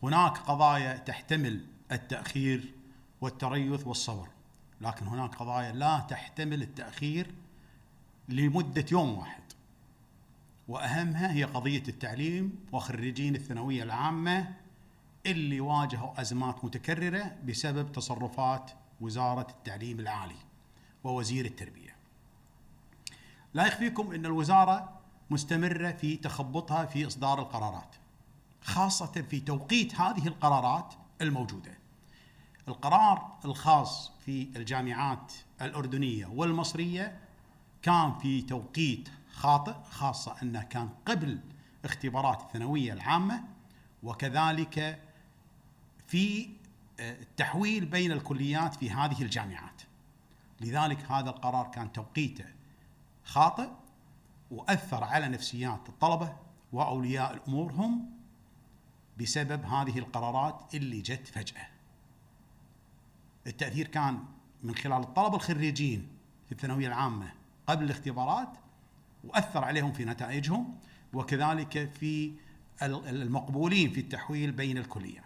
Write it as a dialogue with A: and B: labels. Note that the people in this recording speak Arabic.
A: هناك قضايا تحتمل التأخير والتريث والصبر، لكن هناك قضايا لا تحتمل التأخير لمدة يوم واحد، وأهمها هي قضية التعليم وخريجين الثانوية العامة اللي واجهوا أزمات متكررة بسبب تصرفات وزارة التعليم العالي ووزير التربية. لا يخفيكم أن الوزارة مستمرة في تخبطها في إصدار القرارات، خاصة في توقيت هذه القرارات الموجودة. القرار الخاص في الجامعات الأردنية والمصرية كان في توقيت خاطئ، خاصة أنه كان قبل اختبارات الثانوية العامة، وكذلك في التحويل بين الكليات في هذه الجامعات. لذلك هذا القرار كان توقيته خاطئ، وأثر على نفسيات الطلبة وأولياء الأمور هم بسبب هذه القرارات اللي جت فجأة. التأثير كان من خلال الطلبة الخريجين في الثانوية العامة قبل الاختبارات، وأثر عليهم في نتائجهم، وكذلك في المقبولين في التحويل بين الكليات.